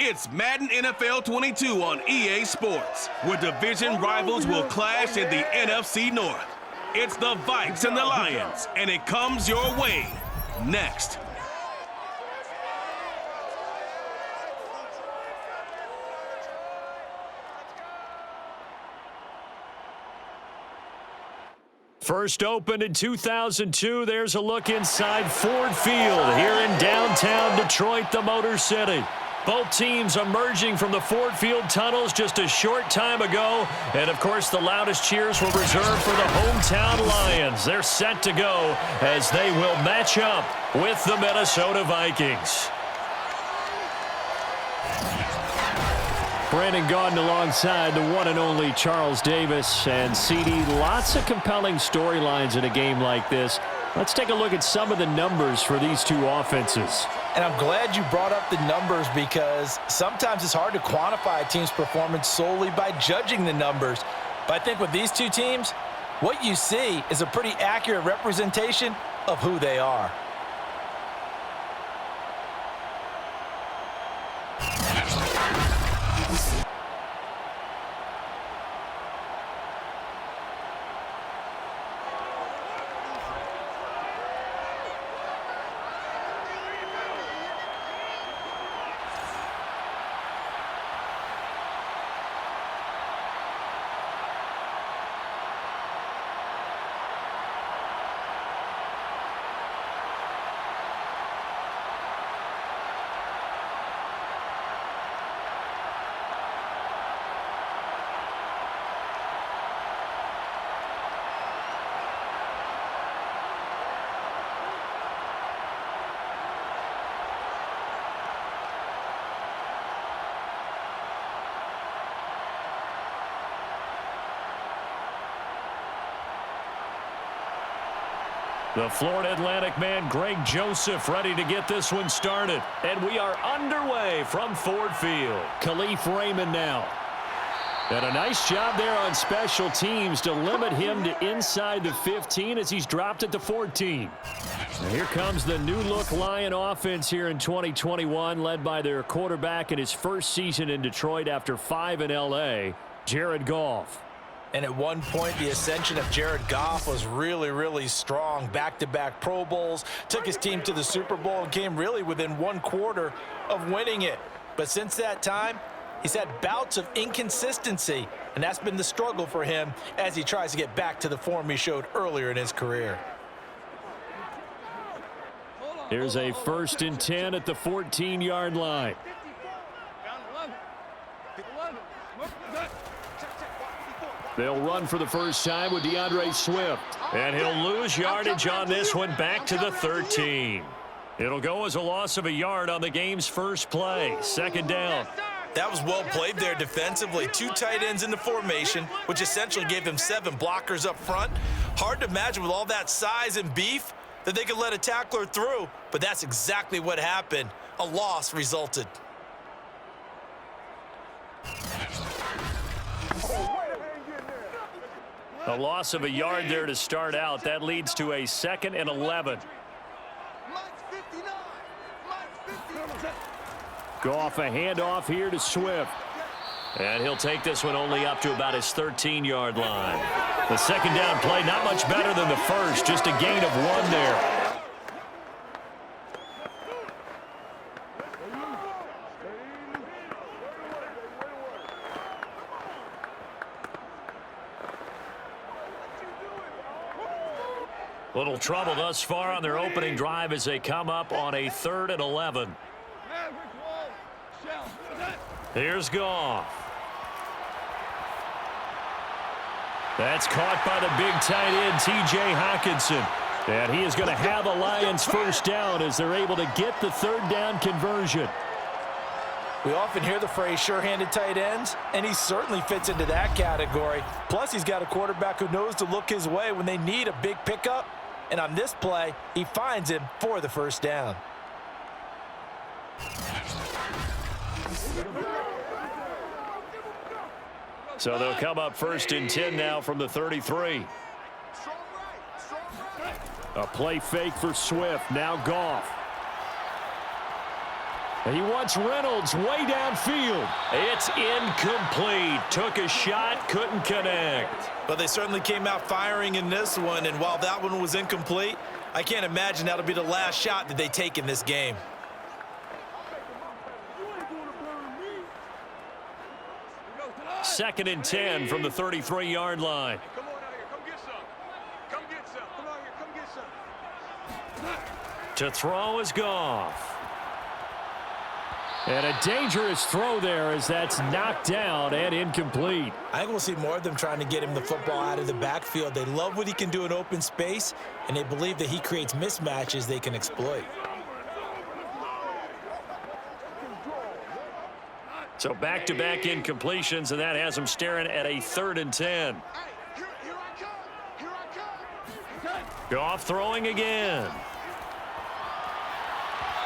It's Madden NFL 22 on EA Sports, where division rivals will clash in the NFC North. It's the Vikes and the Lions, and it comes your way next. First opened in 2002, there's a look inside Ford Field here in downtown Detroit, the Motor City. Both teams emerging from the Ford Field tunnels just a short time ago. And, of course, the loudest cheers were reserved for the hometown Lions. They're set to go as they will match up with the Minnesota Vikings. Brandon Gaudin alongside the one and only Charles Davis. And CD, lots of compelling storylines in a game like this. Let's take a look at some of the numbers for these two offenses. And I'm glad you brought up the numbers because sometimes it's hard to quantify a team's performance solely by judging the numbers. But I think with these two teams, what you see is a pretty accurate representation of who they are. The Florida Atlantic man, Greg Joseph, ready to get this one started. And we are underway from Ford Field. Khalif Raymond now. And a nice job there on special teams to limit him to inside the 15 as he's dropped at the 14. And here comes the new-look Lion offense here in 2021, led by their quarterback in his first season in Detroit after 5 in L.A., Jared Goff. And at one point, the ascension of Jared Goff was really, really strong. Back-to-back Pro Bowls, took his team to the Super Bowl and came really within one quarter of winning it. But since that time, he's had bouts of inconsistency, and that's been the struggle for him as he tries to get back to the form he showed earlier in his career. Here's a 1st and 10 at the 14-yard line. They'll run for the first time with DeAndre Swift. And he'll lose yardage on this one back to the 13. It'll go as a loss of a yard on the game's first play. 2nd down. That was well played there defensively. 2 tight ends in the formation, which essentially gave them 7 blockers up front. Hard to imagine with all that size and beef that they could let a tackler through, but that's exactly what happened. A loss resulted. A loss of a yard there to start out. That leads to a 2nd and 11. Goff a handoff here to Swift. And he'll take this one only up to about his 13-yard line. The 2nd down play, not much better than the first, just a gain of 1 there. Little trouble thus far on their opening drive as they come up on a 3rd and 11. Here's Goff. That's caught by the big tight end, T.J. Hockenson. And he is going to have a Lions first down as they're able to get the 3rd down conversion. We often hear the phrase sure-handed tight ends, and he certainly fits into that category. Plus, he's got a quarterback who knows to look his way when they need a big pickup. And on this play, he finds him for the first down. So they'll come up 1st and 10 now from the 33. A play fake for Swift. Now Goff. He wants Reynolds way downfield. It's incomplete. Took a shot, couldn't connect. But they certainly came out firing in this one, and while that one was incomplete, I can't imagine that'll be the last shot that they take in this game. Second and 10 from the 33-yard line. Come on out here. Come get some. Come get some. Come out here. Come get some. To throw is Goff. And a dangerous throw there as that's knocked down and incomplete. I think we'll see more of them trying to get him the football out of the backfield. They love what he can do in open space, and they believe that he creates mismatches they can exploit. So back-to-back incompletions, and that has him staring at a 3rd and 10. Hey, here I come. Here I come. Goff throwing again.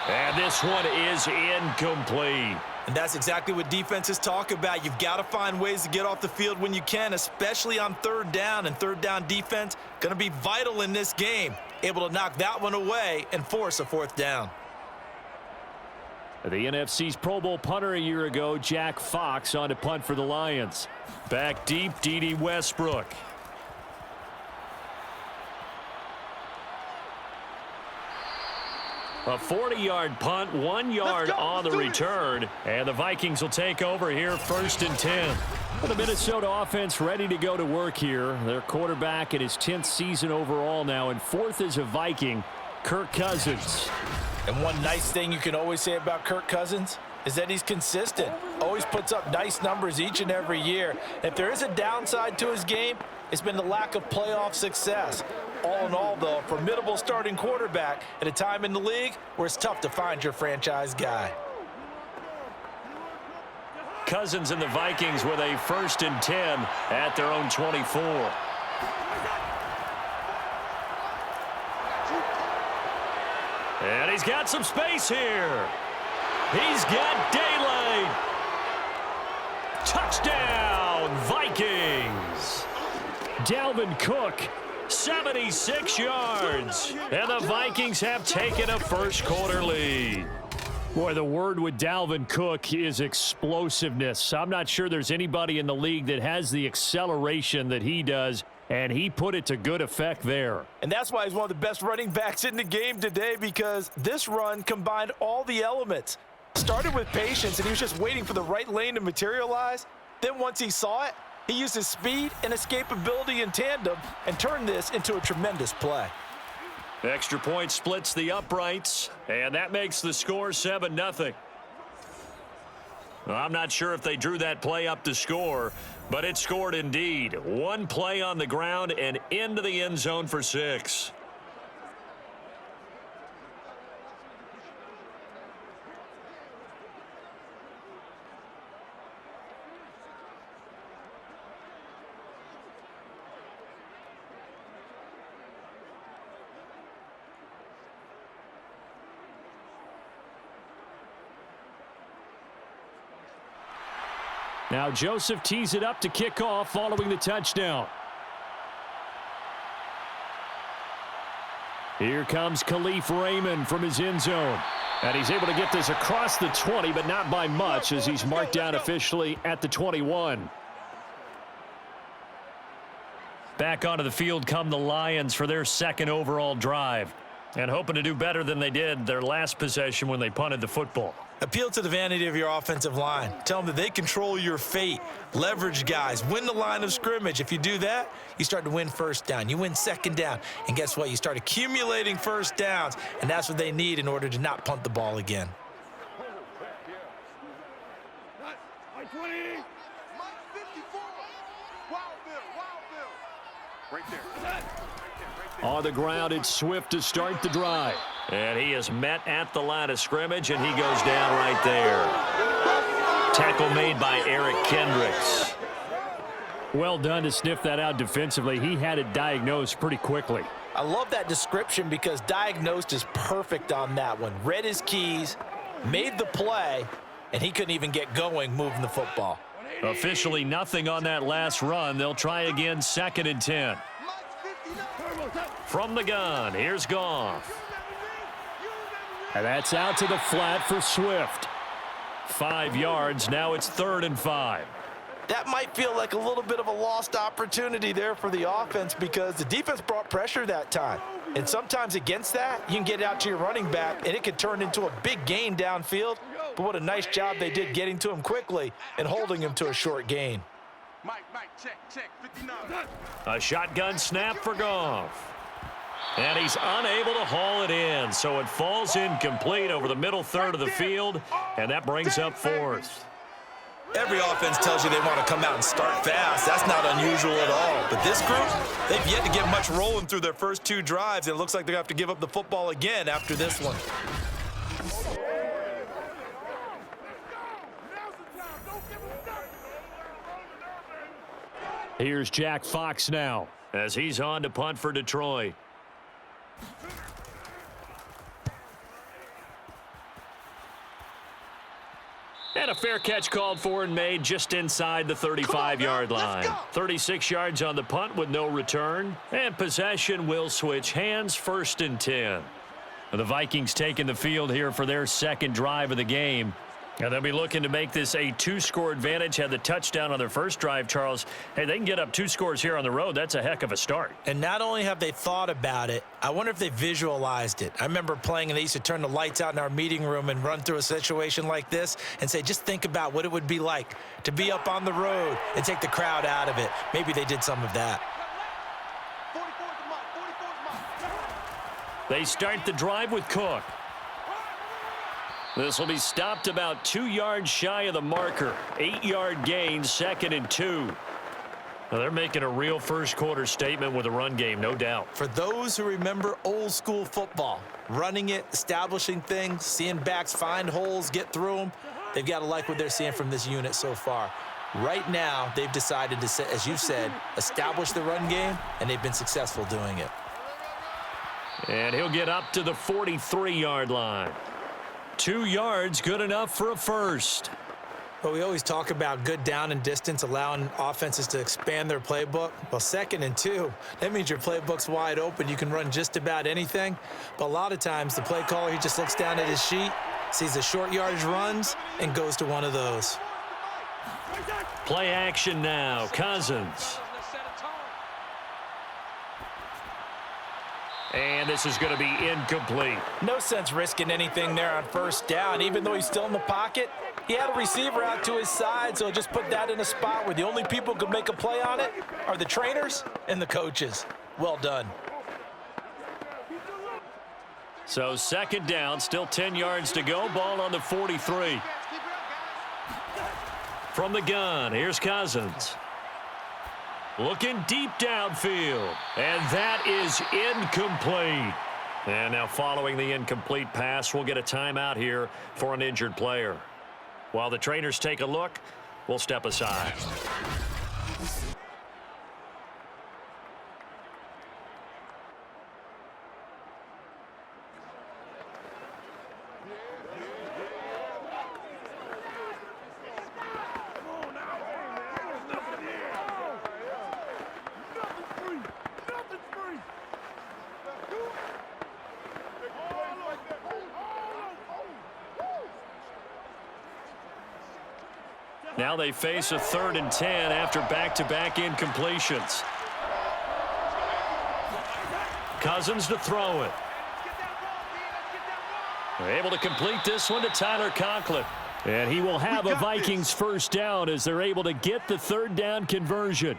And this one is incomplete. And that's exactly what defenses talk about. You've got to find ways to get off the field when you can, especially on 3rd down. And 3rd down defense going to be vital in this game. Able to knock that one away and force a 4th down. The NFC's Pro Bowl punter a year ago, Jack Fox, on to punt for the Lions. Back deep, D.D. Westbrook. A 40-yard punt, 1 yard on the return. And the Vikings will take over here, 1st and 10. The Minnesota offense ready to go to work here. Their quarterback in his 10th season overall now, and 4th as a Viking, Kirk Cousins. And one nice thing you can always say about Kirk Cousins is that he's consistent. Always puts up nice numbers each and every year. If there is a downside to his game, it's been the lack of playoff success. All in all, though, a formidable starting quarterback at a time in the league where it's tough to find your franchise guy. Cousins and the Vikings with a 1st and 10 at their own 24. And he's got some space here. He's got daylight. Touchdown, Vikings. Dalvin Cook, 76 yards. And the Vikings have taken a first-quarter lead. Boy, the word with Dalvin Cook is explosiveness. I'm not sure there's anybody in the league that has the acceleration that he does, and he put it to good effect there. And that's why he's one of the best running backs in the game today, because this run combined all the elements. Started with patience, and he was just waiting for the right lane to materialize. Then once he saw it, he used his speed and escapability in tandem and turned this into a tremendous play. Extra point splits the uprights, and that makes the score 7-0. I'm not sure if they drew that play up to score, but it scored indeed. One play on the ground and into the end zone for 6. Now Joseph tees it up to kick off following the touchdown. Here comes Khalif Raymond from his end zone. And he's able to get this across the 20, but not by much as he's marked down officially at the 21. Back onto the field come the Lions for their 2nd overall drive. And hoping to do better than they did their last possession when they punted the football. Appeal to the vanity of your offensive line. Tell them that they control your fate. Leverage guys. Win the line of scrimmage. If you do that, you start to win 1st down. You win 2nd down. And guess what? You start accumulating 1st downs. And that's what they need in order to not punt the ball again. Right there. On the ground, it's Swift to start the drive. And he is met at the line of scrimmage, and he goes down right there. Tackle made by Eric Kendricks. Well done to sniff that out defensively. He had it diagnosed pretty quickly. I love that description because diagnosed is perfect on that one. Read his keys, made the play, and he couldn't even get going moving the football. Officially nothing on that last run. They'll try again, 2nd and 10. From the gun, here's Goff. And that's out to the flat for Swift. 5 yards. Now it's 3rd and 5. That might feel like a little bit of a lost opportunity there for the offense because the defense brought pressure that time. And sometimes against that, you can get it out to your running back, and it could turn into a big gain downfield. But what a nice job they did getting to him quickly and holding him to a short gain. Mike, check, 59. A shotgun snap for Goff. And he's unable to haul it in, so it falls incomplete over the middle third of the field, and that brings up 4th. Every offense tells you they want to come out and start fast. That's not unusual at all. But this group, they've yet to get much rolling through their first 2 drives. It looks like they're going to have to give up the football again after this one. Here's Jack Fox now as he's on to punt for Detroit. And a fair catch called for and made just inside the 35-yard line. 36 yards on the punt with no return. And possession will switch hands, 1st and 10. The Vikings taking the field here for their second drive of the game. And they'll be looking to make this a 2-score advantage. Had the touchdown on their first drive, Charles. Hey, they can get up 2 scores here on the road. That's a heck of a start. And not only have they thought about it, I wonder if they visualized it. I remember playing, and they used to turn the lights out in our meeting room and run through a situation like this and say, just think about what it would be like to be up on the road and take the crowd out of it. Maybe they did some of that. They start the drive with Cook. This will be stopped about 2 yards shy of the marker. 8-yard gain, 2nd and 2. Now they're making a real first-quarter statement with a run game, no doubt. For those who remember old-school football, running it, establishing things, seeing backs find holes, get through them, they've got to like what they're seeing from this unit so far. Right now, they've decided to, as you said, establish the run game, and they've been successful doing it. And he'll get up to the 43-yard line. 2 yards, good enough for a first. Well, we always talk about good down and distance, allowing offenses to expand their playbook. Well, 2nd and 2, that means your playbook's wide open. You can run just about anything. But a lot of times, the play caller, he just looks down at his sheet, sees the short yardage runs, and goes to one of those. Play action now, Cousins. And this is going to be incomplete. No sense risking anything there on 1st down. Even though he's still in the pocket, he had a receiver out to his side, so just put that in a spot where the only people who could make a play on it are the trainers and the coaches. Well done. So 2nd down, still 10 yards to go. Ball on the 43. From the gun, here's Cousins. Looking deep downfield, and that is incomplete. And now following the incomplete pass, we'll get a timeout here for an injured player. While the trainers take a look, we'll step aside. Now they face a 3rd and 10 after back-to-back incompletions. Cousins to throw it. They're able to complete this one to Tyler Conklin. And he will have a Vikings 1st down as they're able to get the 3rd down conversion.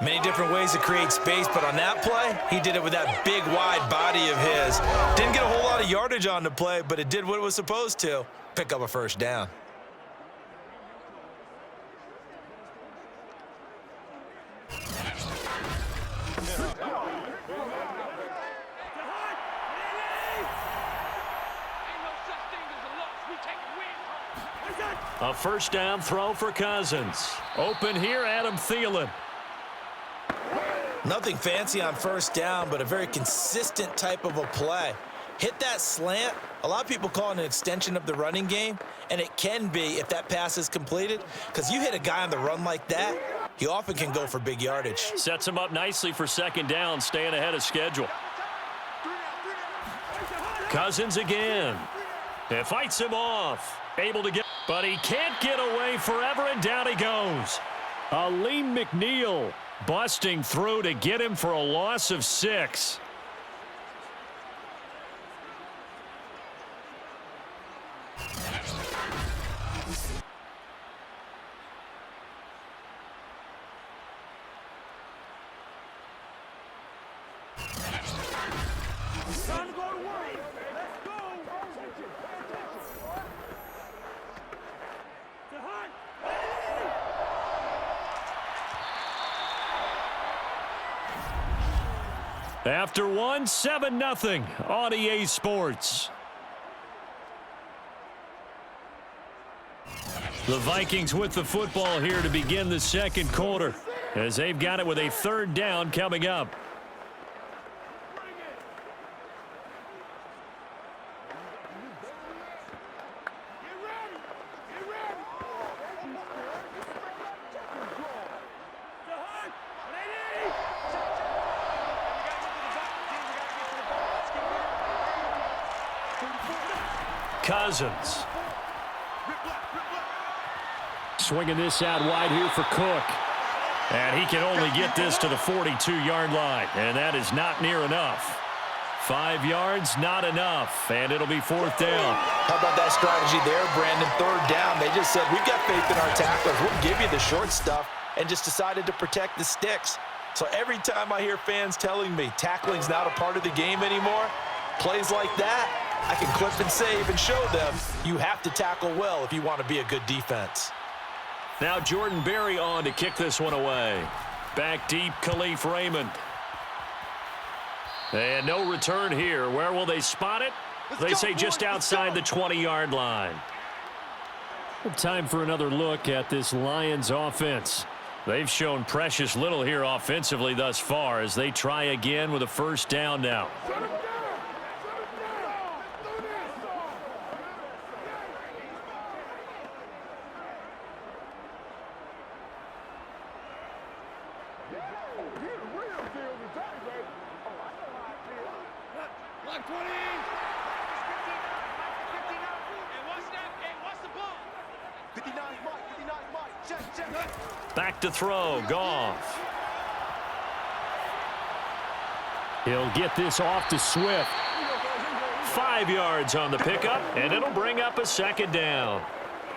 Many different ways to create space, but on that play, he did it with that big, wide body of his. Didn't get a whole lot of yardage on the play, but it did what it was supposed to. Pick up a 1st down. A 1st down throw for Cousins. Open here, Adam Thielen. Nothing fancy on 1st down, but a very consistent type of a play. Hit that slant. A lot of people call it an extension of the running game, and it can be if that pass is completed, because you hit a guy on the run like that, he often can go for big yardage. Sets him up nicely for 2nd down, staying ahead of schedule. Cousins again. And fights him off. Able to get, but he can't get away forever, and down he goes. Aleem McNeil busting through to get him for a loss of 6. Time to go to work. Let's go. To Hunt. After one, 7-0 on EA Sports. The Vikings with the football here to begin the second quarter, as they've got it with a 3rd down coming up. Cousins. Swinging this out wide here for Cook. And he can only get this to the 42-yard line, and that is not near enough. 5 yards, not enough, and it'll be 4th down. How about that strategy there, Brandon? 3rd down. They just said, we've got faith in our tacklers. We'll give you the short stuff, and just decided to protect the sticks. So every time I hear fans telling me tackling's not a part of the game anymore, plays like that, I can clip and save and show them you have to tackle well if you want to be a good defense. Now Jordan Berry on to kick this one away. Back deep, Khalif Raymond. And no return here. Where will they spot it? They say just outside the 20-yard line. Time for another look at this Lions offense. They've shown precious little here offensively thus far as they try again with a 1st down now. Back to throw, Goff. He'll get this off to Swift. 5 yards on the pickup, and it'll bring up a 2nd down.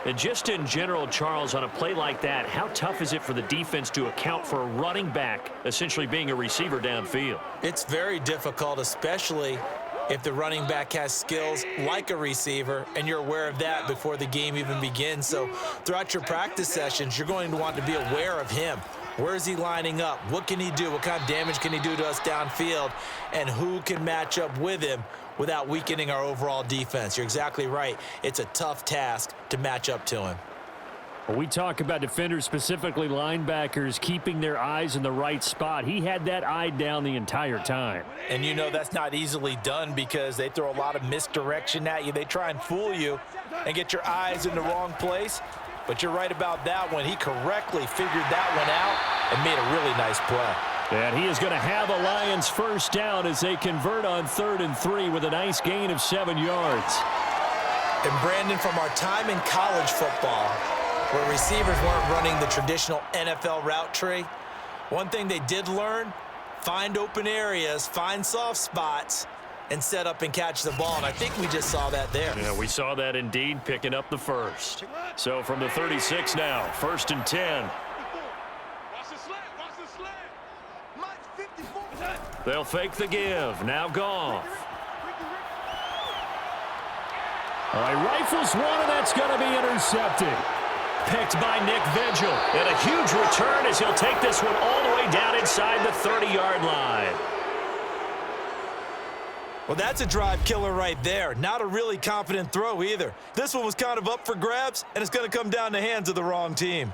And just in general, Charles, on a play like that, how tough is it for the defense to account for a running back essentially being a receiver downfield? It's very difficult, especially if the running back has skills like a receiver, and you're aware of that before the game even begins. So throughout your practice sessions, you're going to want to be aware of him. Where is he lining up? What can he do? What kind of damage can he do to us downfield? And who can match up with him without weakening our overall defense? You're exactly right. It's a tough task to match up to him. When we talk about defenders, specifically linebackers, keeping their eyes in the right spot, he had that eye down the entire time. And you know that's not easily done because they throw a lot of misdirection at you. They try and fool you and get your eyes in the wrong place. But you're right about that one. He correctly figured that one out and made a really nice play. And he is going to have a Lions 1st down as they convert on 3rd and 3 with a nice gain of 7 yards. And Brandon, from our time in college football, where receivers weren't running the traditional NFL route tree, one thing they did learn, find open areas, find soft spots, and set up and catch the ball. And I think we just saw that there. Yeah, we saw that indeed, picking up the 1st. So from the 36 now, 1st and 10. Watch the slant. Watch the slant. Mike 54. They'll fake the give. Now Goff. All right, rifles one, and that's going to be intercepted. Picked by Nick Vigil. And a huge return as he'll take this one all the way down inside the 30-yard line. Well, that's a drive killer right there. Not a really confident throw either. This one was kind of up for grabs, and it's going to come down the hands of the wrong team.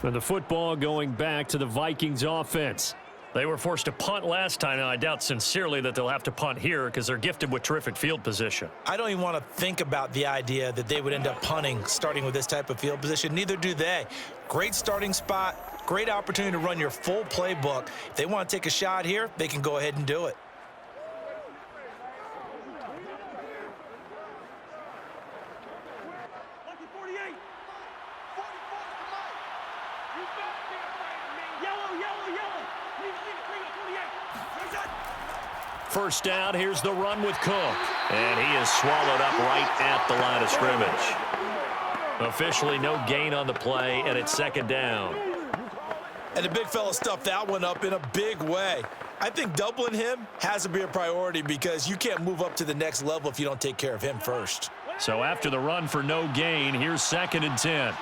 And the football going back to the Vikings offense. They were forced to punt last time. Now, I doubt sincerely that they'll have to punt here because they're gifted with terrific field position. I don't even want to think about the idea that they would end up punting starting with this type of field position. Neither do they. Great starting spot, great opportunity to run your full playbook. If they want to take a shot here, they can go ahead and do it. First down, here's the run with Cook. And he is swallowed up right at the line of scrimmage. Officially no gain on the play, and it's second down. And the big fella stuffed that one up in a big way. I think doubling him has to be a priority because you can't move up to the next level if you don't take care of him first. So after the run for no gain, here's 2nd and 10.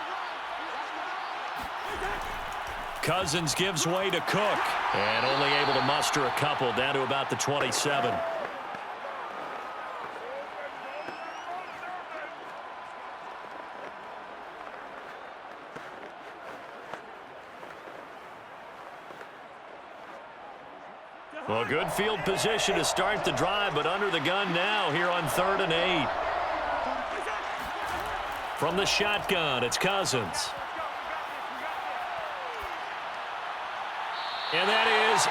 Cousins gives way to Cook, and only able to muster a couple down to about the 27. Well, good field position to start the drive, but under the gun now here on 3rd and 8. From the shotgun, it's Cousins. And that is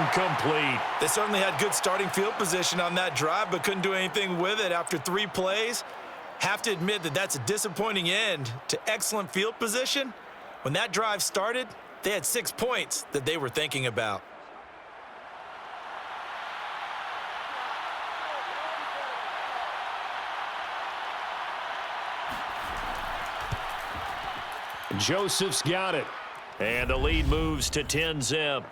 incomplete. They certainly had good starting field position on that drive, but couldn't do anything with it after 3 plays. Have to admit that that's a disappointing end to excellent field position. When that drive started, they had 6 points that they were thinking about. Joseph's got it. And the lead moves to 10-zip.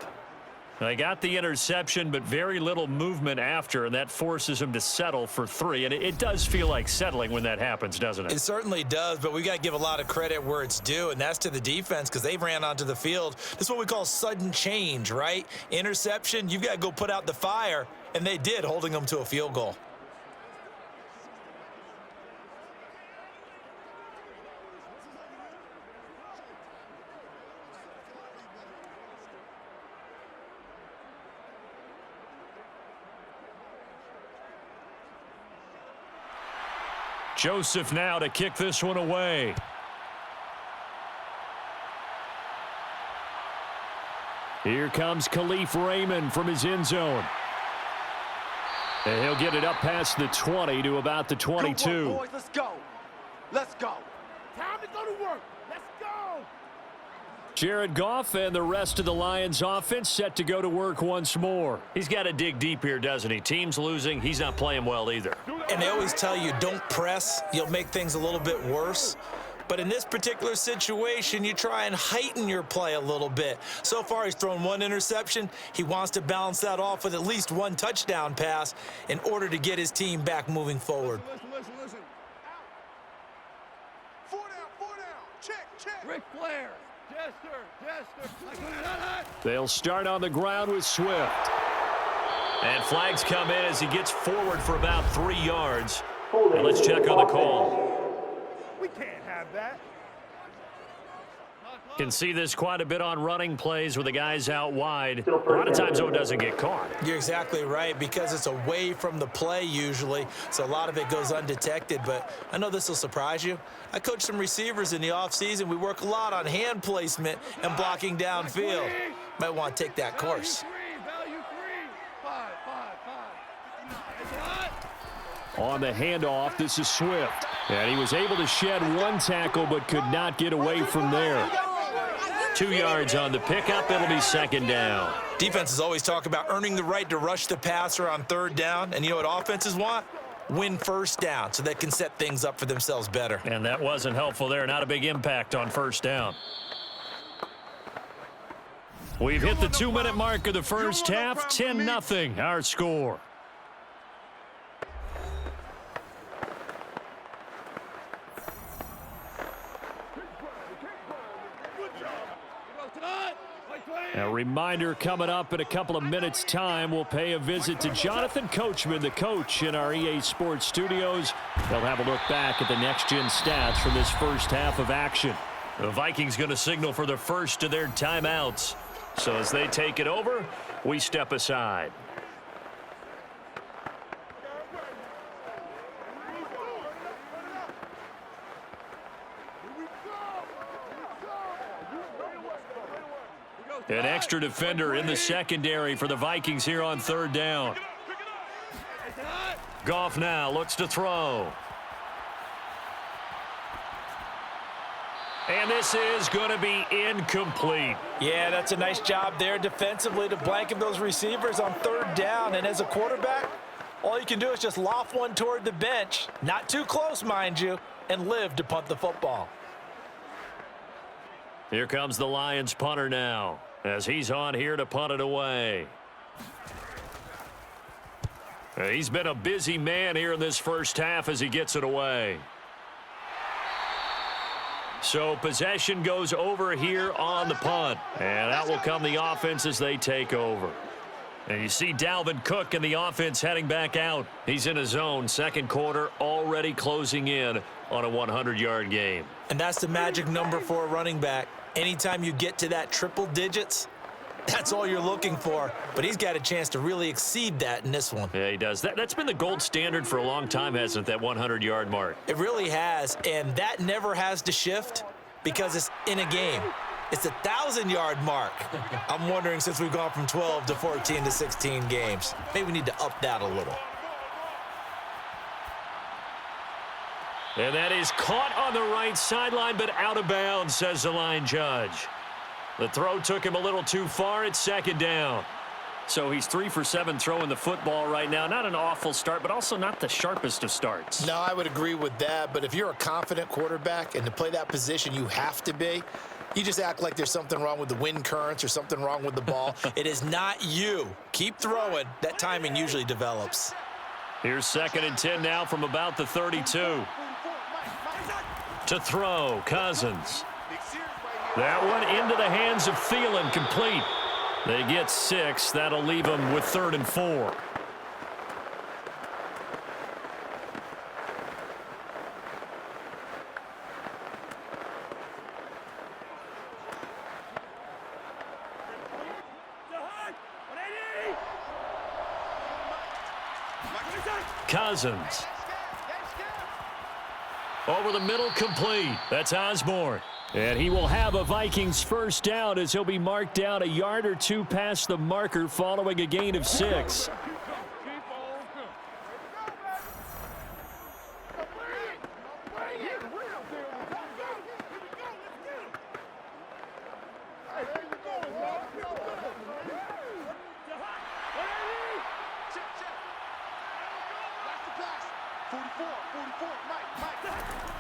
They got the interception, but very little movement after, and that forces them to settle for 3. And it does feel like settling when that happens, doesn't it? It certainly does, but we got to give a lot of credit where it's due, and that's to the defense because they ran onto the field. This is what we call sudden change, right? Interception, you've got to go put out the fire, and they did, holding them to a field goal. Joseph now to kick this one away. Here comes Khalif Raymond from his end zone. And he'll get it up past the 20 to about the 22. Good work, boys. Let's go. Let's go. Time to go to work. Let's go. Jared Goff and the rest of the Lions offense set to go to work once more. He's got to dig deep here, doesn't he? Team's losing. He's not playing well either. And they always tell you, don't press. You'll make things a little bit worse. But in this particular situation, you try and heighten your play a little bit. So far, he's thrown 1 interception. He wants to balance that off with at least 1 touchdown pass in order to get his team back moving forward. Listen. 4 down. Check. Ric Flair. Jester. They'll start on the ground with Swift. And flags come in as he gets forward for about 3 yards. And let's check on the call. We can't have that. Can see this quite a bit on running plays with the guys out wide. A lot of times, though, it doesn't get caught. You're exactly right because it's away from the play usually, so a lot of it goes undetected. But I know this will surprise you. I coach some receivers in the offseason. We work a lot on hand placement and blocking downfield. Might want to take that course. On the handoff, this is Swift. And he was able to shed 1 tackle but could not get away from there. 2 yards on the pickup. It'll be 2nd down. Defenses always talk about earning the right to rush the passer on 3rd down. And you know what offenses want? Win 1st down so they can set things up for themselves better. And that wasn't helpful there. Not a big impact on 1st down. We've hit the 2-minute mark of the first half. 10-0 our score. A reminder coming up in a couple of minutes' time. We'll pay a visit to Jonathan Coachman, the coach in our EA Sports studios. They'll have a look back at the next-gen stats from this first half of action. The Vikings going to signal for the first of their timeouts. So as they take it over, we step aside. An extra defender in the secondary for the Vikings here on third down. Goff now looks to throw. And this is going to be incomplete. Yeah, that's a nice job there defensively to blanket those receivers on third down. And as a quarterback, all you can do is just loft one toward the bench, not too close, mind you, and live to punt the football. Here comes the Lions punter now, as he's on here to punt it away. He's been a busy man here in this first half as he gets it away. So possession goes over here on the punt. And out will come the offense as they take over. And you see Dalvin Cook and the offense heading back out. He's in his zone. Second quarter already closing in on a 100-yard game. And that's the magic number for a running back. Anytime you get to that triple digits, that's all you're looking for. But he's got a chance to really exceed that in this one. Yeah, he does. That's been the gold standard for a long time, hasn't it, that 100-yard mark? It really has, and that never has to shift because it's in a game. It's a 1,000-yard mark. I'm wondering, since we've gone from 12 to 14 to 16 games, maybe we need to up that a little. And that is caught on the right sideline, but out of bounds, says the line judge. The throw took him a little too far. It's second down. So he's 3 for 7 throwing the football right now. Not an awful start, but also not the sharpest of starts. No, I would agree with that. But if you're a confident quarterback and to play that position, you have to be. You just act like there's something wrong with the wind currents or something wrong with the ball. It is not you. Keep throwing. That timing usually develops. Here's 2nd and 10 now from about the 32. To throw, Cousins. That one into the hands of Thielen, complete. They get 6. That'll leave them with 3rd and 4. Cousins. Over the middle, complete. That's Osborne. And he will have a Vikings first down as he'll be marked down a yard or two past the marker following a gain of 6.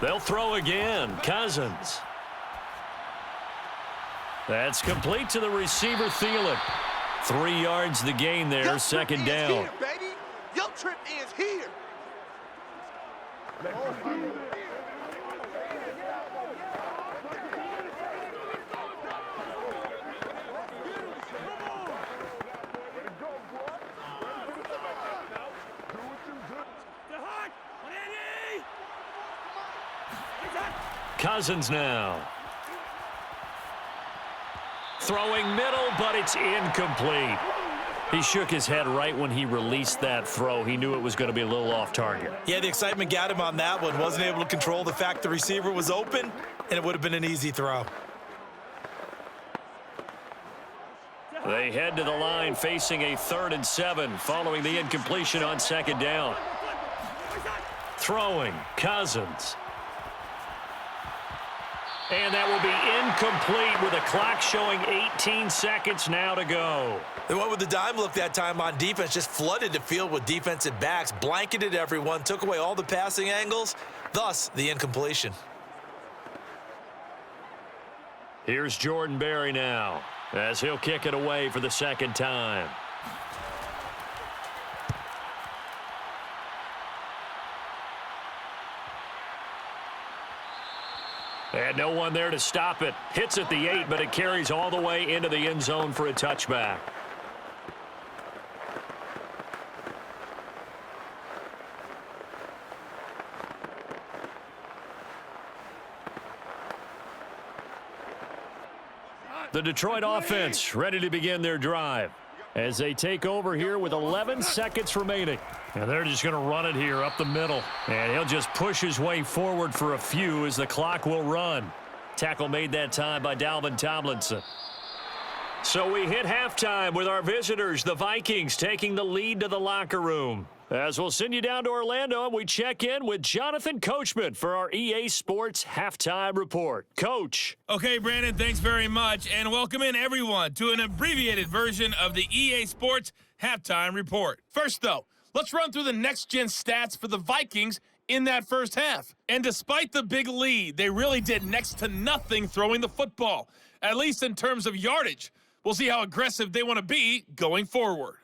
They'll throw again. Cousins. That's complete to the receiver, Thielen. 3 yards the gain there, 2nd down. Here, baby. Your trip is here. Cousins now. Throwing middle, but it's incomplete. He shook his head right when he released that throw. He knew it was going to be a little off target. Yeah, the excitement got him on that one. Wasn't able to control the fact the receiver was open, and it would have been an easy throw. They head to the line facing a 3rd and 7 following the incompletion on 2nd down. Throwing, Cousins. And that will be incomplete with a clock showing 18 seconds now to go. They went with the dime look that time on defense, just flooded the field with defensive backs, blanketed everyone, took away all the passing angles, thus the incompletion. Here's Jordan Berry now as he'll kick it away for the 2nd time. And no one there to stop it. Hits at the 8, but it carries all the way into the end zone for a touchback. The Detroit offense ready to begin their drive as they take over here with 11 seconds remaining. And they're just going to run it here up the middle. And he'll just push his way forward for a few as the clock will run. Tackle made that time by Dalvin Tomlinson. So we hit halftime with our visitors, the Vikings, taking the lead to the locker room. As we'll send you down to Orlando, and we check in with Jonathan Coachman for our EA Sports Halftime Report. Coach. Okay, Brandon, thanks very much, and welcome in everyone to an abbreviated version of the EA Sports Halftime Report. First, though, let's run through the next-gen stats for the Vikings in that first half. And despite the big lead, they really did next to nothing throwing the football, at least in terms of yardage. We'll see how aggressive they want to be going forward.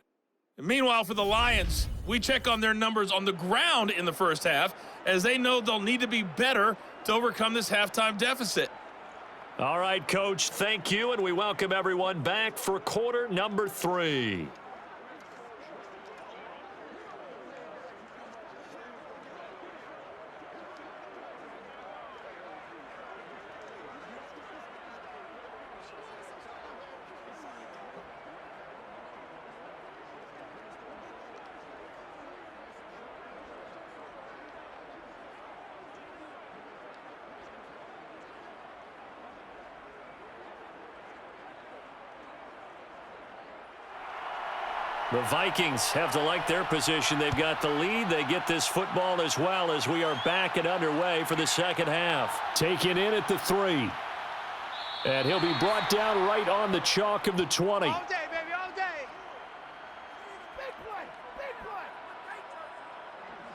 Meanwhile, for the Lions, we check on their numbers on the ground in the first half, as they know they'll need to be better to overcome this halftime deficit. All right, Coach, thank you, and we welcome everyone back for quarter number 3. The Vikings have to like their position. They've got the lead. They get this football as well as we are back and underway for the second half. Taken in at the 3. And he'll be brought down right on the chalk of the 20. All day, baby, all day. Big play, big play.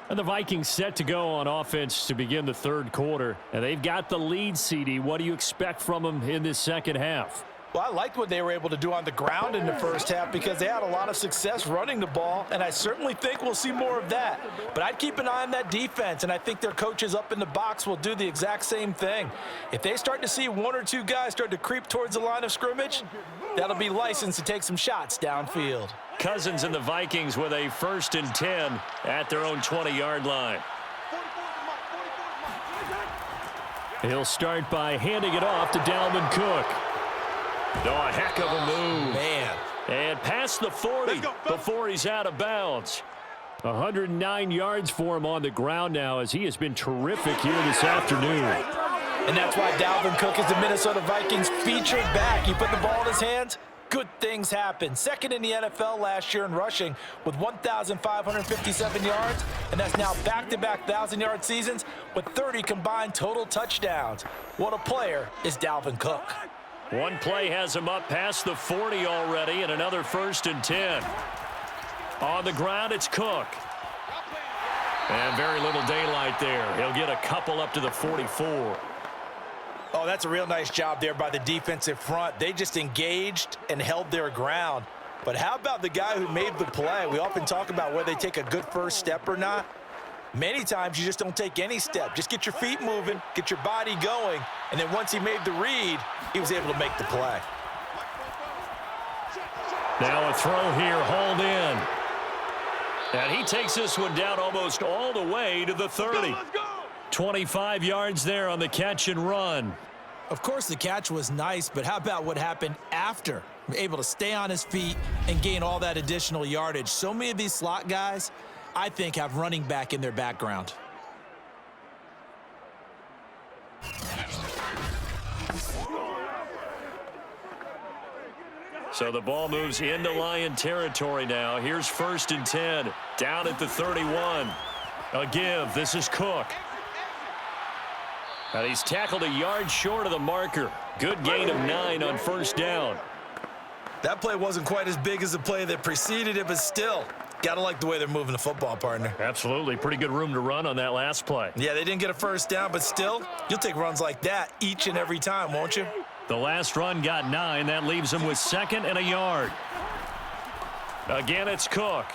And the Vikings set to go on offense to begin the third quarter. And they've got the lead, CD. What do you expect from them in this second half? Well, I liked what they were able to do on the ground in the first half because they had a lot of success running the ball, and I certainly think we'll see more of that. But I'd keep an eye on that defense, and I think their coaches up in the box will do the exact same thing. If they start to see one or two guys start to creep towards the line of scrimmage, that'll be licensed to take some shots downfield. Cousins and the Vikings with a 1st and 10 at their own 20-yard line. He'll start by handing it off to Dalvin Cook. No, a heck of a move. Man. And past the 40 before he's out of bounds. 109 yards for him on the ground now as he has been terrific here this afternoon. And that's why Dalvin Cook is the Minnesota Vikings featured back. You put the ball in his hands, good things happen. Second in the NFL last year in rushing with 1,557 yards, and that's now back-to-back 1,000-yard seasons with 30 combined total touchdowns. What a player is Dalvin Cook. One play has him up past the 40 already, and another 1st and 10. On the ground, it's Cook. And very little daylight there. He'll get a couple up to the 44. Oh, that's a real nice job there by the defensive front. They just engaged and held their ground. But how about the guy who made the play? We often talk about whether they take a good first step or not. Many times you just don't take any step. Just get your feet moving, get your body going, and then once he made the read, he was able to make the play. Now a throw here, hauled in. And he takes this one down almost all the way to the 30. 25 yards there on the catch and run. Of course, the catch was nice, but how about what happened after? Able to stay on his feet and gain all that additional yardage. So many of these slot guys, I think, have running back in their background. So the ball moves into Lion territory now. Here's 1st and 10, down at the 31. A give, this is Cook. And he's tackled a yard short of the marker. Good gain of 9 on 1st down. That play wasn't quite as big as the play that preceded it, but still, gotta like the way they're moving the football, partner. Absolutely. Pretty good room to run on that last play. Yeah, they didn't get a 1st down, but still, you'll take runs like that each and every time, won't you? The last run got 9. That leaves him with 2nd and a yard. Again, it's Cook.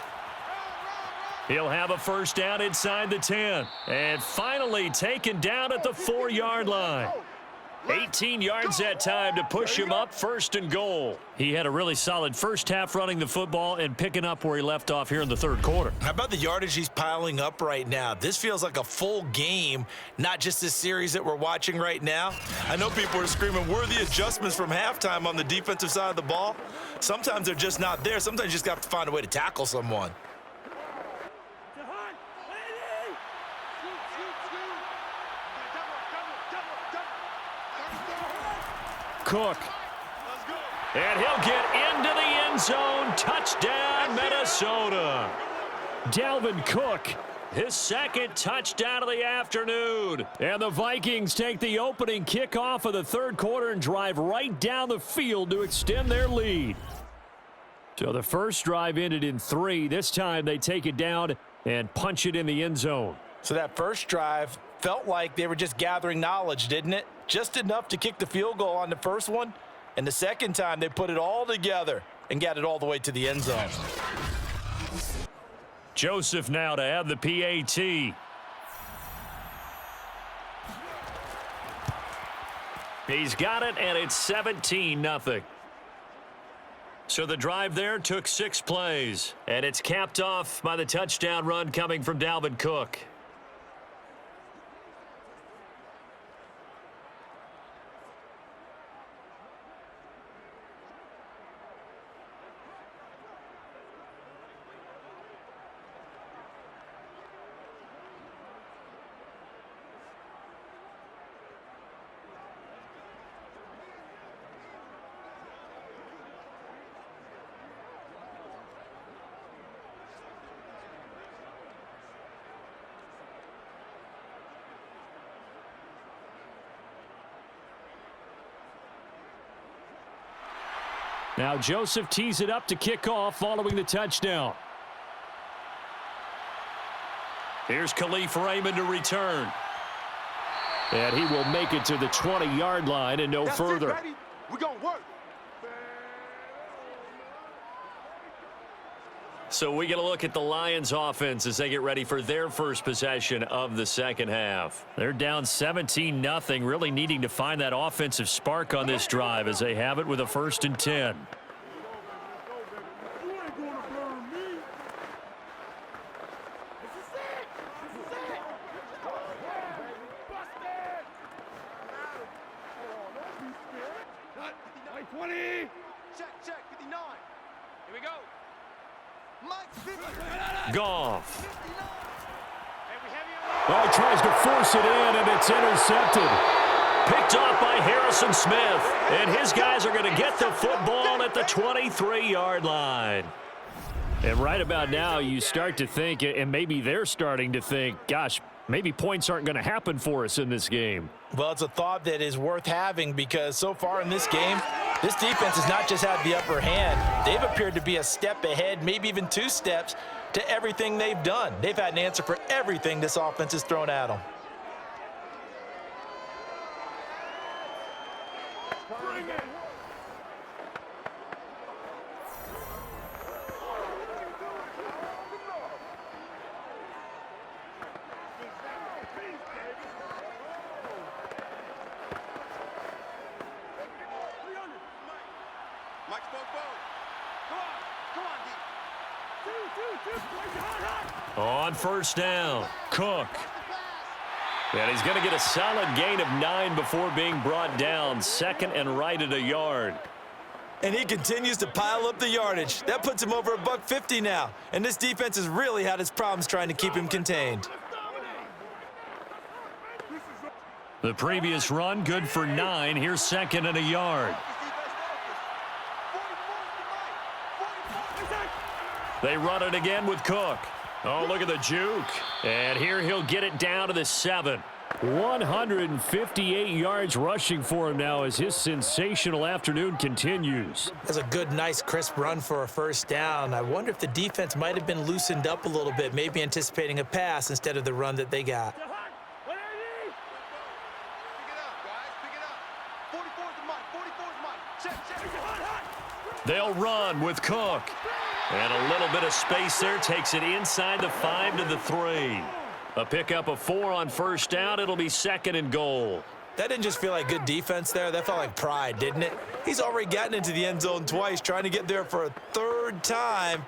He'll have a 1st down inside the 10. And finally taken down at the 4-yard line. 18 yards that time to push him up 1st and goal. He had a really solid first half running the football and picking up where he left off here in the 3rd quarter. How about the yardage he's piling up right now? This feels like a full game, not just this series that we're watching right now. I know people are screaming, where are the adjustments from halftime on the defensive side of the ball? Sometimes they're just not there. Sometimes you just have to find a way to tackle someone. Cook. And he'll get into the end zone. Touchdown, Minnesota. Dalvin Cook, his 2nd touchdown of the afternoon. And the Vikings take the opening kickoff of the 3rd quarter and drive right down the field to extend their lead. So the first drive ended in 3. This time they take it down and punch it in the end zone. So that first drive felt like they were just gathering knowledge, didn't it? Just enough to kick the field goal on the first one. And the second time, they put it all together and got it all the way to the end zone. Joseph now to have the PAT. He's got it, and it's 17-0. So the drive there took 6 plays, and it's capped off by the touchdown run coming from Dalvin Cook. Now Joseph tees it up to kick off following the touchdown. Here's Khalif Raymond to return. And he will make it to the 20-yard line and no further. We're going to work. So we get a look at the Lions offense as they get ready for their first possession of the second half. They're down 17-0, really needing to find that offensive spark on this drive as they have it with a 1st and 10. Goff. Oh, tries to force it in, and it's intercepted. Picked off by Harrison Smith, and his guys are going to get the football at the 23-yard line. And right about now, you start to think, and maybe they're starting to think, gosh, maybe points aren't going to happen for us in this game. Well, it's a thought that is worth having because so far in this game, this defense has not just had the upper hand. They've appeared to be a step ahead, maybe even 2 steps to everything they've done. They've had an answer for everything this offense has thrown at them. On 1st down, Cook. And he's going to get a solid gain of 9 before being brought down. 2nd and right at a yard. And he continues to pile up the yardage. That puts him over $150 now. And this defense has really had its problems trying to keep him contained. The previous run, good for 9. Here's 2nd and a yard. They run it again with Cook. Oh, look at the juke. And here he'll get it down to the 7. 158 yards rushing for him now as his sensational afternoon continues. That's a good, nice, crisp run for a 1st down. I wonder if the defense might have been loosened up a little bit, maybe anticipating a pass instead of the run that they got. They'll run with Cook. And a little bit of space there takes it inside the 5 to the 3. A pickup of 4 on 1st down. It'll be 2nd and goal. That didn't just feel like good defense there. That felt like pride, didn't it? He's already gotten into the end zone twice, trying to get there for a third time.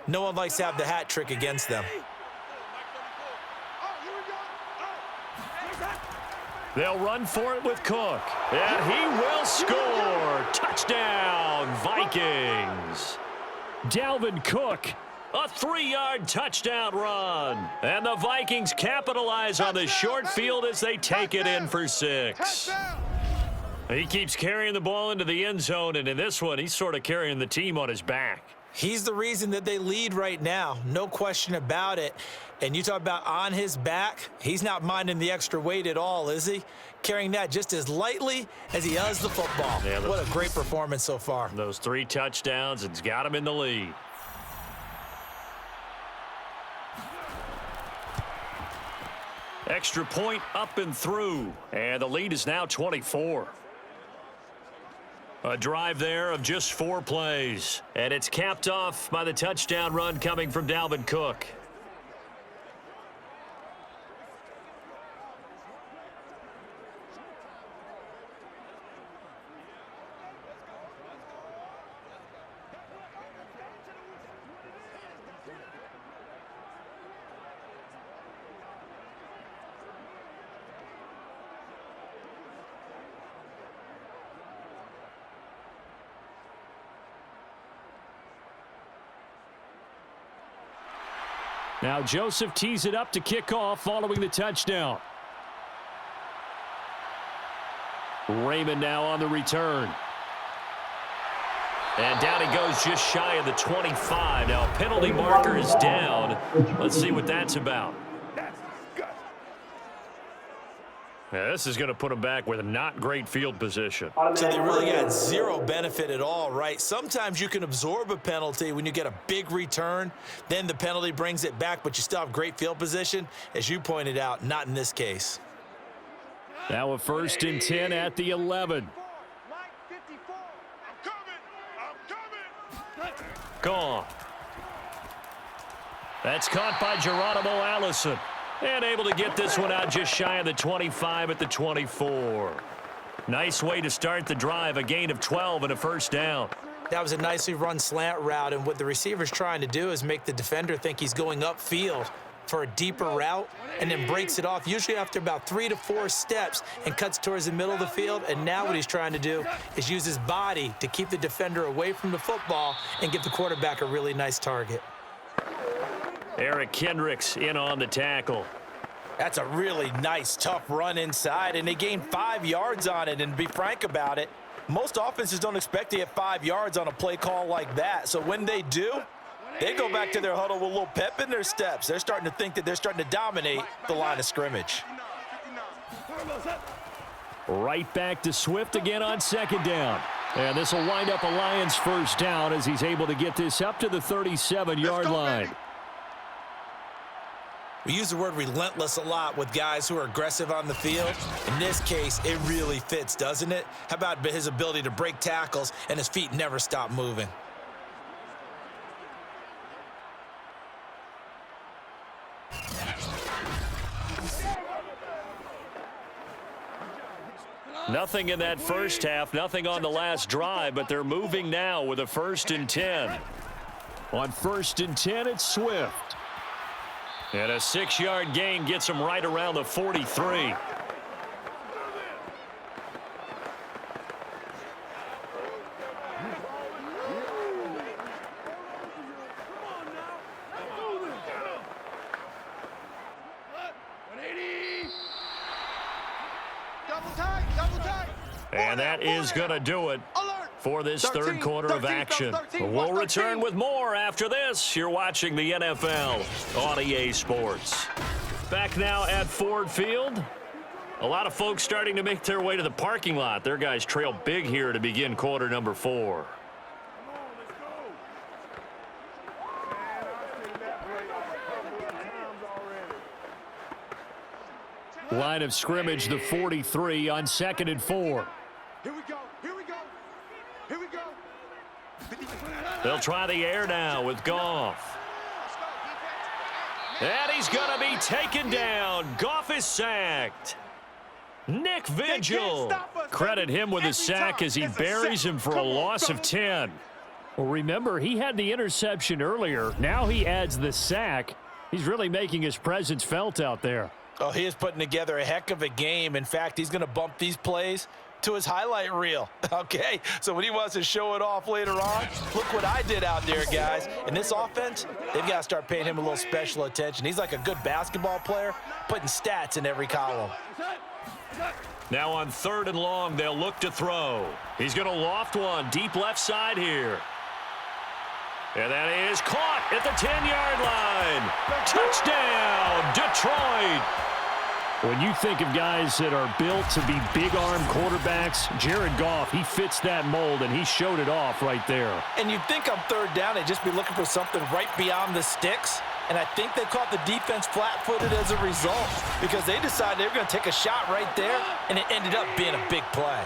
No one likes to have the hat trick against them. They'll run for it with Cook. And he will score. Touchdown, Vikings. Dalvin Cook, a 3-yard touchdown run. And the Vikings capitalize on the short field as they take it in for 6. He keeps carrying the ball into the end zone, and in this one, he's sort of carrying the team on his back. He's the reason that they lead right now, no question about it. And you talk about on his back, he's not minding the extra weight at all, is he? Carrying that just as lightly as he does the football. Yeah, what a great performance so far. Those 3 touchdowns, it's got him in the lead. Extra point up and through, and the lead is now 24. A drive there of just 4 plays, and it's capped off by the touchdown run coming from Dalvin Cook. Now Joseph tees it up to kick off following the touchdown. Raymond now on the return. And down he goes just shy of the 25. Now a penalty marker is down. Let's see what that's about. Yeah, this is going to put him back with a not great field position. So they really got zero benefit at all, right? Sometimes you can absorb a penalty when you get a big return. Then the penalty brings it back, but you still have great field position. As you pointed out, not in this case. Now a 1st and 10 at the 11. Gone. That's caught by Geronimo Allison. And able to get this one out just shy of the 25 at the 24. Nice way to start the drive, a gain of 12 and a 1st down. That was a nicely run slant route, and what the receiver's trying to do is make the defender think he's going upfield for a deeper route and then breaks it off, usually after about 3 to 4 steps, and cuts towards the middle of the field. And now what he's trying to do is use his body to keep the defender away from the football and give the quarterback a really nice target. Eric Kendricks in on the tackle. That's a really nice, tough run inside, and they gained 5 yards on it. And to be frank about it, most offenses don't expect to get 5 yards on a play call like that. So when they do, they go back to their huddle with a little pep in their steps. They're starting to think that they're starting to dominate the line of scrimmage. Right back to Swift again on 2nd down. And this will wind up a Lions 1st down as he's able to get this up to the 37-yard line. We use the word relentless a lot with guys who are aggressive on the field. In this case, it really fits, doesn't it? How about his ability to break tackles and his feet never stop moving? Nothing in that 1st half, nothing on the last drive, but they're moving now with a 1st and 10. On 1st and 10, it's Swift. And a 6-yard gain gets him right around the 43. And that is going to do it for this 3rd quarter of action. We'll return with more after this. You're watching the NFL on EA Sports. Back now at Ford Field. A lot of folks starting to make their way to the parking lot. Their guys trail big here to begin quarter number 4. Line of scrimmage, the 43 on 2nd and 4. Here we go. Here we go. Here we go. They'll try the air now with Goff. And he's going to be taken down. Goff is sacked. Nick Vigil. Credit him with a sack as he buries him for a loss of 10. Well, remember, he had the interception earlier. Now he adds the sack. He's really making his presence felt out there. Oh, he is putting together a heck of a game. In fact, he's going to bump these plays to his highlight reel. Okay, so when he wants to show it off later on, look what I did out there, guys. In this offense, they've got to start paying him a little special attention. He's like a good basketball player, putting stats in every column. Now on 3rd and long, they'll look to throw. He's going to loft one deep left side here. And that is caught at the 10-yard line. Touchdown, Detroit. When you think of guys that are built to be big-arm quarterbacks, Jared Goff, he fits that mold, and he showed it off right there. And you'd think on 3rd down, they'd just be looking for something right beyond the sticks. And I think they caught the defense flat-footed as a result because they decided they were going to take a shot right there, and it ended up being a big play.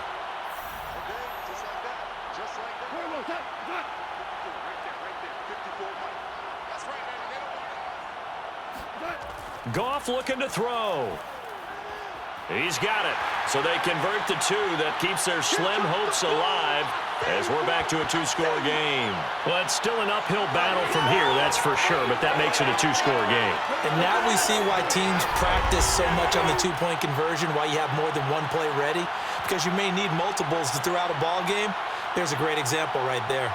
Goff looking to throw. He's got it. So they convert the 2. That keeps their slim hopes alive as we're back to a 2-score game. Well, it's still an uphill battle from here, that's for sure, but that makes it a 2-score game. And now we see why teams practice so much on the 2-point conversion, why you have more than one play ready, because you may need multiples throughout a ball game. There's a great example right there.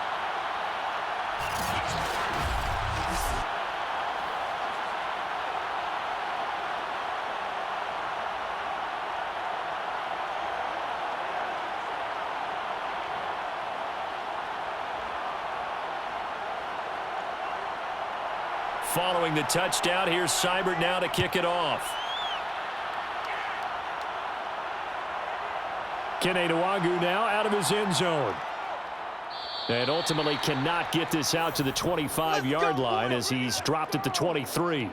Following the touchdown, here's Seibert now to kick it off. Kene Nwangwu now out of his end zone. And ultimately cannot get this out to the 25-yard line as he's dropped at the 23.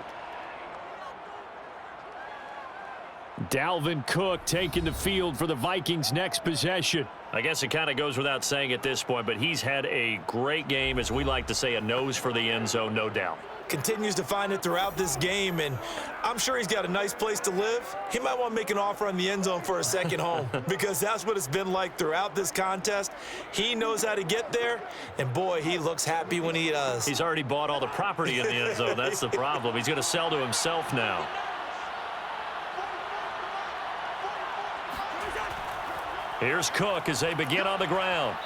Dalvin Cook taking the field for the Vikings' next possession. I guess it kind of goes without saying at this point, but he's had a great game, as we like to say, a nose for the end zone, no doubt. Continues to find it throughout this game, and I'm sure he's got a nice place to live. He might want to make an offer on the end zone for a second home because that's what it's been like throughout this contest. He knows how to get there, and boy, he looks happy when he does. He's already bought all the property in the end zone. That's the problem. He's going to sell to himself now. Here's Cook as they begin on the ground.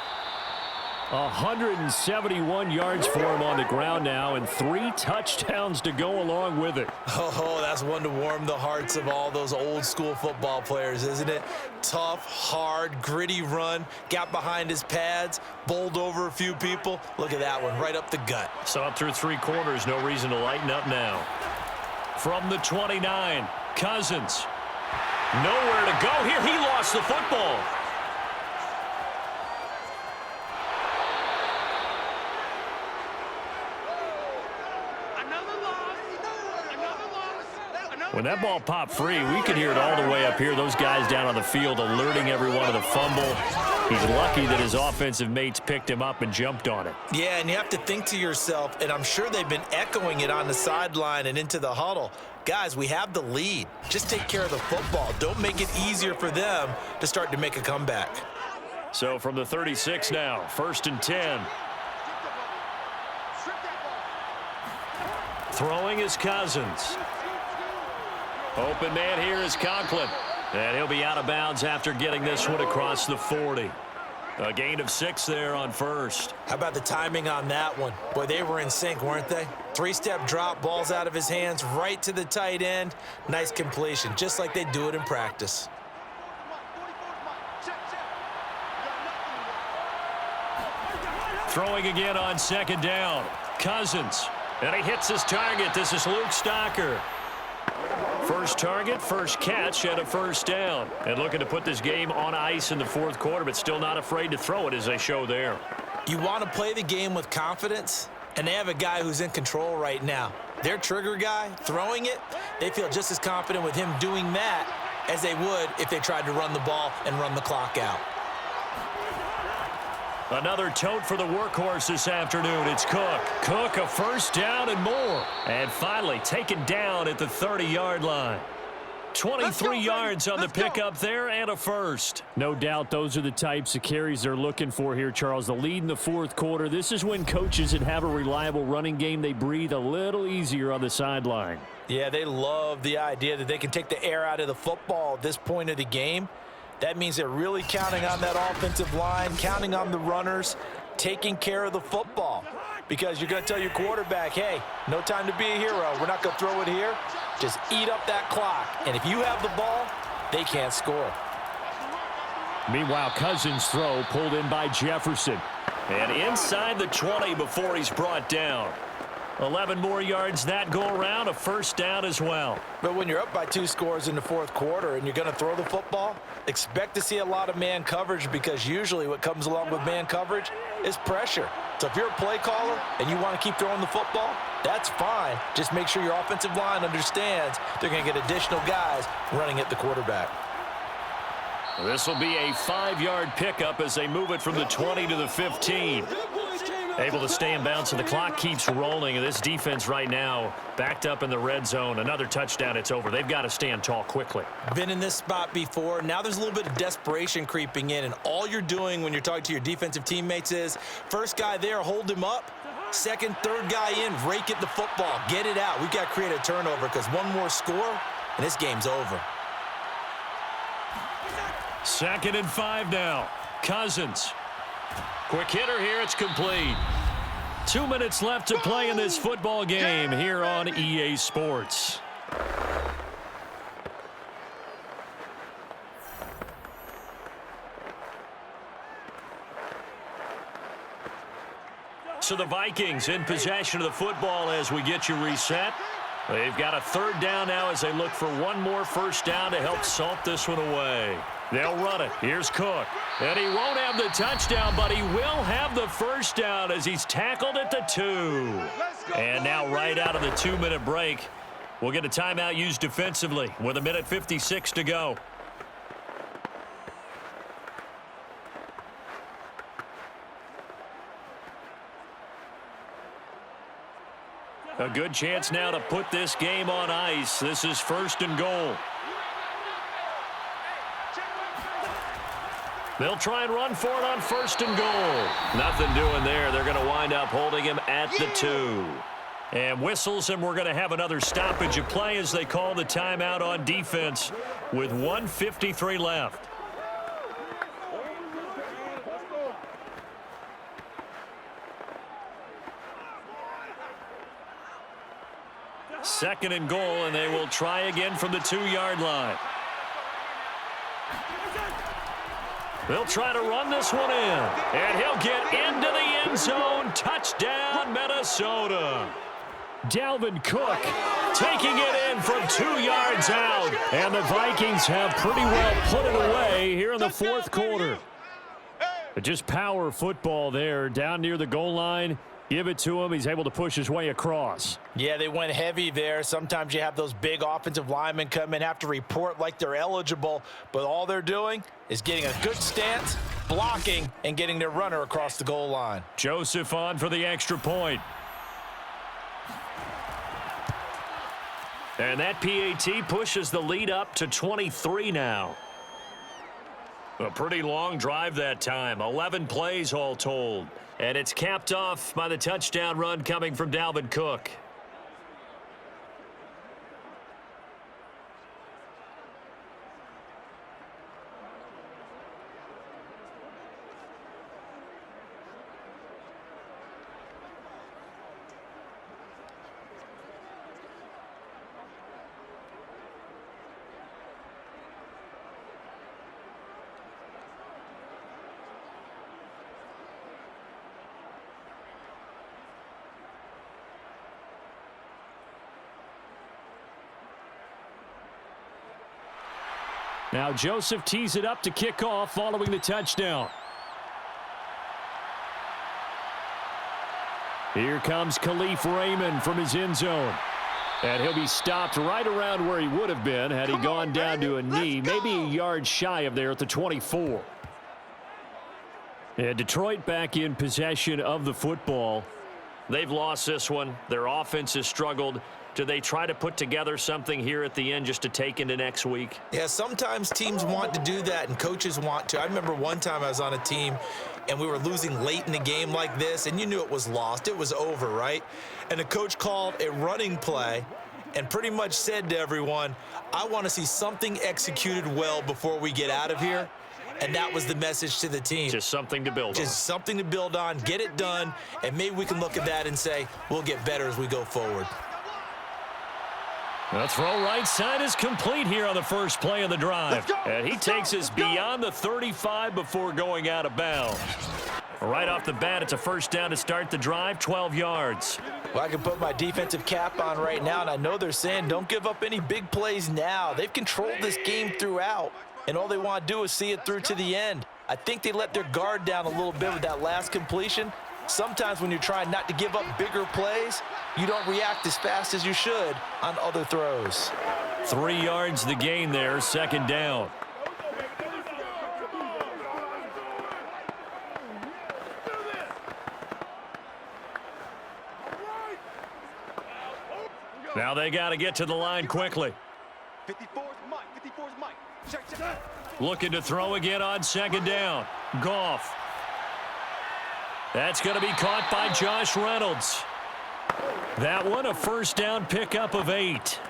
171 yards for him on the ground now, and 3 touchdowns to go along with it. Oh, that's one to warm the hearts of all those old school football players, isn't it? Tough, hard, gritty run, got behind his pads, bowled over a few people. Look at that one, right up the gut. So up through 3 quarters, no reason to lighten up now. From the 29, Cousins. Nowhere to go here. He lost the football. When that ball popped free, we could hear it all the way up here. Those guys down on the field alerting everyone of the fumble. He's lucky that his offensive mates picked him up and jumped on it. Yeah, and you have to think to yourself, and I'm sure they've been echoing it on the sideline and into the huddle. Guys, we have the lead. Just take care of the football. Don't make it easier for them to start to make a comeback. So from the 36 now, 1st and 10. Throwing is Cousins. Open man here is Conklin. And he'll be out of bounds after getting this one across the 40. A gain of 6 there on 1st. How about the timing on that one? Boy, they were in sync, weren't they? 3-step drop, balls out of his hands, right to the tight end. Nice completion, just like they do it in practice. Throwing again on 2nd down. Cousins. And he hits his target. This is Luke Stocker. First target, first catch, and a 1st down. And looking to put this game on ice in the 4th quarter, but still not afraid to throw it as they show there. You want to play the game with confidence, and they have a guy who's in control right now. Their trigger guy, throwing it, they feel just as confident with him doing that as they would if they tried to run the ball and run the clock out. Another tote for the workhorse this afternoon. It's Cook. Cook, a 1st down and more. And finally taken down at the 30-yard line. 23 yards on the pickup there and a first. No doubt those are the types of carries they're looking for here, Charles. The lead in the fourth quarter. This is when coaches that have a reliable running game, they breathe a little easier on the sideline. Yeah, they love the idea that they can take the air out of the football at this point of the game. That means they're really counting on that offensive line, counting on the runners, taking care of the football. Because you're going to tell your quarterback, hey, no time to be a hero. We're not going to throw it here. Just eat up that clock. And if you have the ball, they can't score. Meanwhile, Cousins' throw pulled in by Jefferson. And inside the 20 before he's brought down. 11 more yards that go around, a first down as well. But when you're up by 2 scores in the fourth quarter and you're going to throw the football, expect to see a lot of man coverage, because usually what comes along with man coverage is pressure. So if you're a play caller and you want to keep throwing the football, that's fine. Just make sure your offensive line understands they're going to get additional guys running at the quarterback. This will be a 5-yard pickup as they move it from the 20 to the 15. Able to stay in bounds, and the clock keeps rolling. And this defense right now backed up in the red zone. Another touchdown, it's over. They've got to stand tall quickly. Been in this spot before. Now there's a little bit of desperation creeping in, and all you're doing when you're talking to your defensive teammates is, first guy there, hold him up. Second, third guy in, rake at the football. Get it out. We've got to create a turnover, because one more score, and this game's over. 2nd and 5 now. Cousins. Quick hitter here. It's complete. 2 minutes left to play in this football game here on EA Sports. So the Vikings in possession of the football as we get you reset. They've got a 3rd down now as they look for one more first down to help salt this one away. They'll run it. Here's Cook. And he won't have the touchdown, but he will have the first down as he's tackled at the 2. And now right out of the 2-minute break, we'll get a timeout used defensively with 1:56 to go. A good chance now to put this game on ice. This is 1st and goal. They'll try and run for it on 1st and goal. Nothing doing there. They're going to wind up holding him at the 2. And whistles, and we're going to have another stoppage of play as they call the timeout on defense with 1:53 left. Second and goal, and they will try again from the 2-yard line. They'll try to run this one in, and he'll get into the end zone. Touchdown, Minnesota. Dalvin Cook taking it in from 2 yards out, and the Vikings have pretty well put it away here in the fourth quarter. But just power football there down near the goal line. Give it to him. He's able to push his way across. Yeah, they went heavy there. Sometimes you have those big offensive linemen come in, have to report like they're eligible, but all they're doing is getting a good stance, blocking, and getting their runner across the goal line. Joseph on for the extra point. And that PAT pushes the lead up to 23 now. A pretty long drive that time. 11 plays all told. And it's capped off by the touchdown run coming from Dalvin Cook. Now Joseph tees it up to kick off following the touchdown. Here comes Khalif Raymond from his end zone. And he'll be stopped right around where he would have been had he gone down to a knee, maybe a yard shy of there at the 24. And Detroit back in possession of the football. They've lost this one. Their offense has struggled Do they try to put together something here at the end just to take into next week? Yeah, sometimes teams want to do that and coaches want to. I remember one time I was on a team and we were losing late in the game like this, and you knew it was lost. It was over, right? And the coach called a running play and pretty much said to everyone, I want to see something executed well before we get out of here. And that was the message to the team. Just something to build on. Just something to build on, get it done, and maybe we can look at that and say, we'll get better as we go forward. The throw right side is complete here on the first play of the drive. And he takes us beyond the 35 before going out of bounds. Right off the bat, it's a first down to start the drive, 12 yards. Well, I can put my defensive cap on right now, and I know they're saying don't give up any big plays now. They've controlled this game throughout, and all they want to do is see it through to the end. I think they let their guard down a little bit with that last completion. Sometimes when you're trying not to give up bigger plays, you don't react as fast as you should on other throws. 3 yards the gain there, second down. Now they got to get to the line quickly. 54's Mike. 54's Mike. Check. Looking to throw again on second down. Goff. That's going to be caught by Josh Reynolds. That one a first down pickup of 8.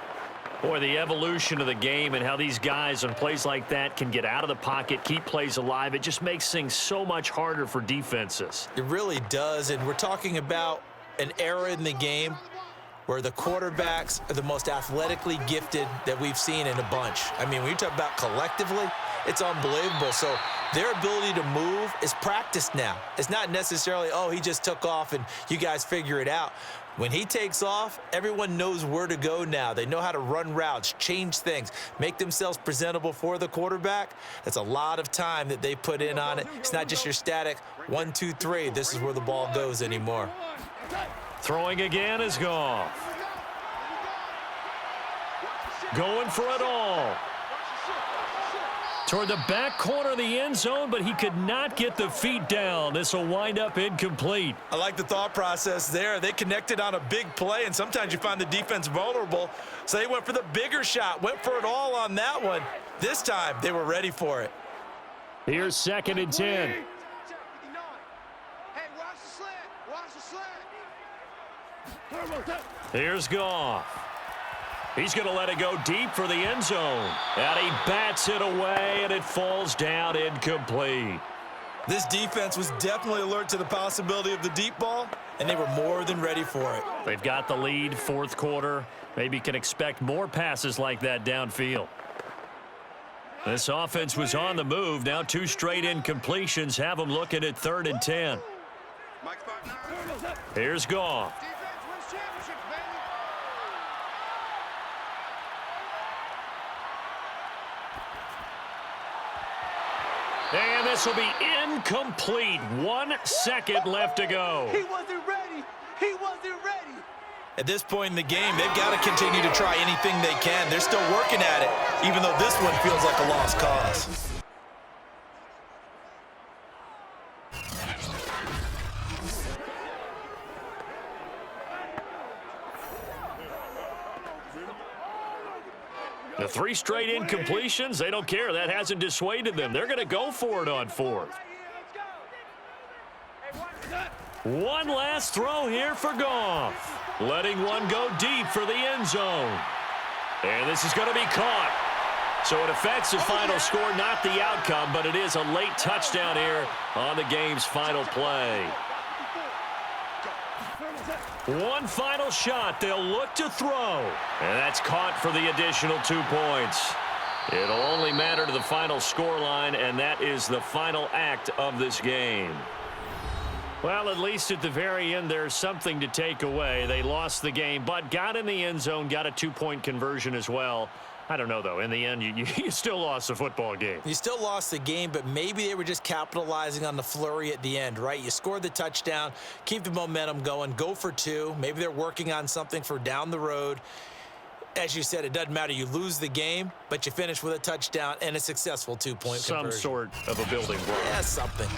Boy, the evolution of the game and how these guys on plays like that can get out of the pocket, keep plays alive, it just makes things so much harder for defenses. It really does, and we're talking about an era in the game where the quarterbacks are the most athletically gifted that we've seen in a bunch. I mean, when you talk about collectively, it's unbelievable. So their ability to move is practiced now. It's not necessarily, oh, he just took off and you guys figure it out. When he takes off, everyone knows where to go now. They know how to run routes, change things, make themselves presentable for the quarterback. That's a lot of time that they put in on it. It's not just your static 1, 2, 3. This is where the ball goes anymore. Throwing again is Goff. Going for it all. Toward the back corner of the end zone, but he could not get the feet down. This will wind up incomplete. I like the thought process there. They connected on a big play, and sometimes you find the defense vulnerable. So they went for the bigger shot, went for it all on that one. This time, they were ready for it. Here's 2nd and 10. Hey, watch the slant. Watch the slant. Here's Goff. He's going to let it go deep for the end zone. And he bats it away, and it falls down incomplete. This defense was definitely alert to the possibility of the deep ball, and they were more than ready for it. They've got the lead, fourth quarter. Maybe can expect more passes like that downfield. This offense was on the move. Now 2 straight incompletions have them looking at 3rd and 10. Here's Goff. And this will be incomplete. 1 second left to go. He wasn't ready. He wasn't ready. At this point in the game, they've got to continue to try anything they can. They're still working at it, even though this one feels like a lost cause. The 3 straight incompletions, they don't care. That hasn't dissuaded them. They're going to go for it on 4th. One last throw here for Goff. Letting one go deep for the end zone. And this is going to be caught. So it affects the final score, not the outcome, but it is a late touchdown here on the game's final play. One final shot. They'll look to throw. And that's caught for the additional 2 points. It'll only matter to the final scoreline, and that is the final act of this game. Well, at least at the very end, there's something to take away. They lost the game, but got in the end zone, got a 2-point conversion as well. I don't know, though. In the end, you still lost the football game. You still lost the game, but maybe they were just capitalizing on the flurry at the end, right? You scored the touchdown, keep the momentum going, go for 2. Maybe they're working on something for down the road. As you said, it doesn't matter. You lose the game, but you finish with a touchdown and a successful 2-point conversion. Some sort of a building block. Yeah, something.